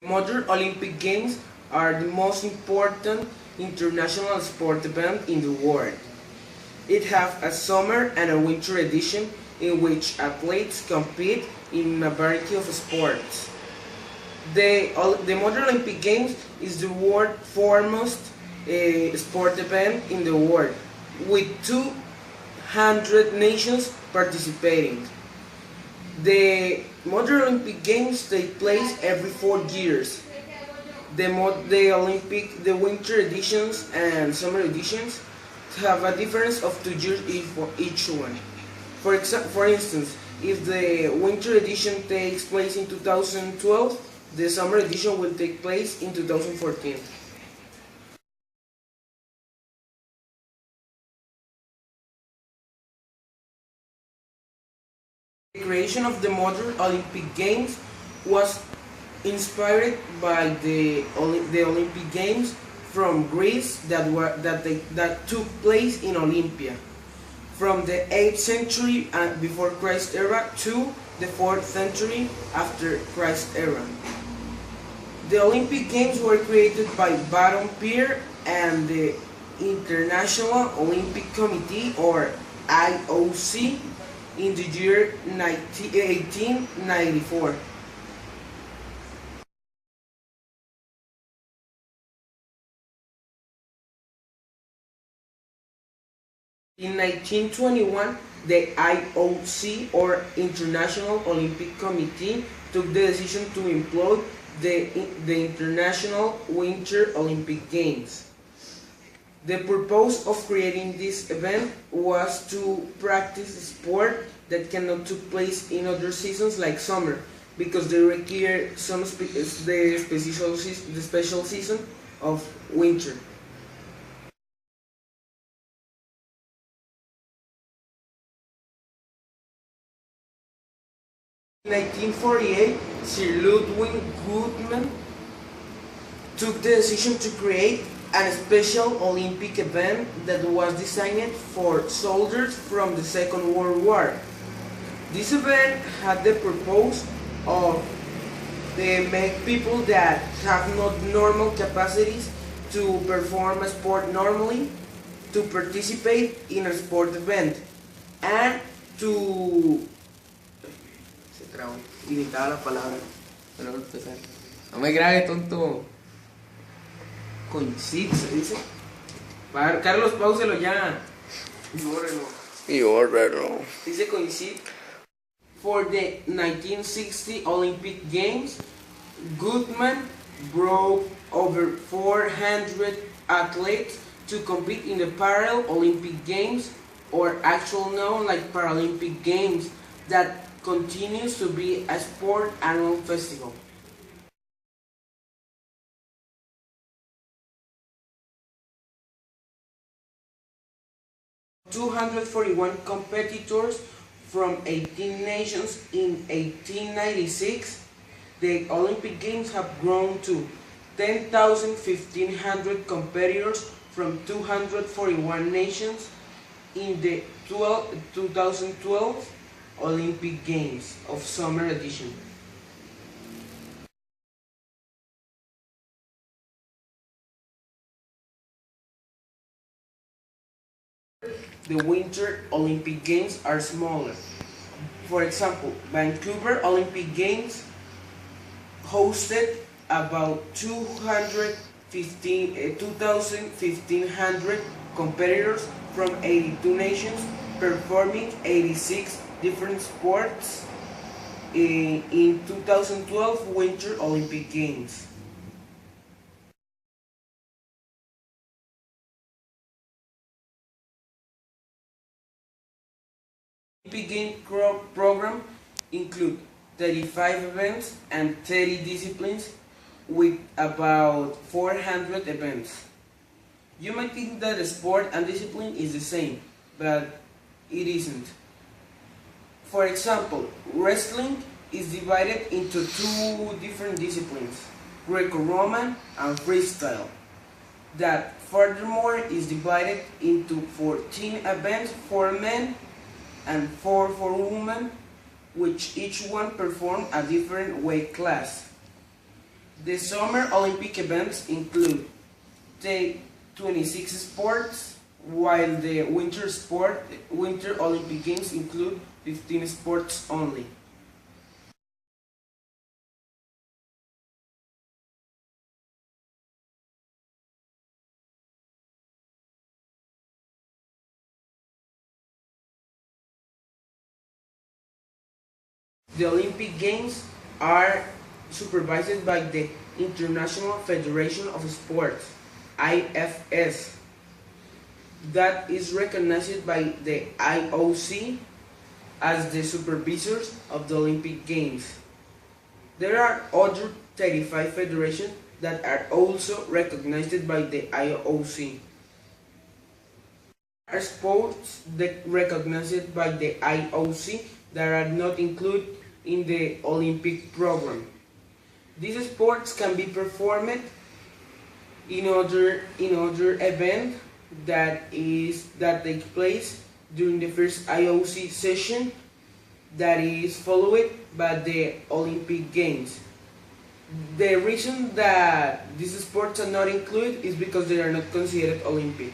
Modern Olympic Games are the most important international sport event in the world. It has a summer and a winter edition in which athletes compete in a variety of sports. The Modern Olympic Games is the world's foremost sport event in the world, with 200 nations participating. The Modern Olympic Games take place every 4 years. The winter editions and summer editions have a difference of 2 years for each one. For instance, if the winter edition takes place in 2012, the summer edition will take place in 2014. The creation of the modern Olympic Games was inspired by the Olympic Games from Greece that took place in Olympia from the 8th century and before Christ era to the 4th century after Christ era. The Olympic Games were created by Baron Pierre and the International Olympic Committee, or IOC, in the year 1894. In 1921, the IOC, or International Olympic Committee, took the decision to employ the International Winter Olympic Games. The purpose of creating this event was to practice a sport that cannot take place in other seasons like summer, because they require the special season of winter. In 1948, Sir Ludwig Guttmann took the decision to create a special Olympic event that was designed for soldiers from the Second World War. This event had the purpose of make people that have not normal capacities to perform a sport normally to participate in a sport event and to imitaba la palabra. Bueno, empezar. No me grabes, tonto. Coincide, se dice. Carlos, páuselo ya. Y bórrelo. Dice coincide. For the 1960 Olympic Games, Guttmann brought over 400 athletes to compete in the Parallel Olympic Games, or actually known like Paralympic Games, that continues to be a sport annual festival. "241 competitors from 18 nations in 1896, the Olympic Games have grown to 10,100 competitors from 241 nations in the 2012 Olympic Games of Summer Edition. The Winter Olympic Games are smaller. For example, Vancouver Olympic Games hosted about 2,100 competitors from 82 nations, performing 86 different sports in 2012 Winter Olympic Games. Olympic Game program include 35 events and 30 disciplines with about 400 events. You might think that the sport and discipline is the same, but it isn't. For example, wrestling is divided into 2 different disciplines, Greco-Roman and freestyle. That furthermore is divided into 14 events for men and 4 for women, which each one perform a different weight class. The Summer Olympic events include the 26 sports, while the Winter Olympic Games include 15 sports only. The Olympic Games are supervised by the International Federation of Sports, IFS, that is recognized by the IOC as the supervisors of the Olympic Games. There are other 35 federations that are also recognized by the IOC. There are sports that recognized by the IOC that are not included in the Olympic program. These sports can be performed in other event that takes place during the first IOC session that is followed by the Olympic Games. The reason that these sports are not included is because they are not considered Olympic.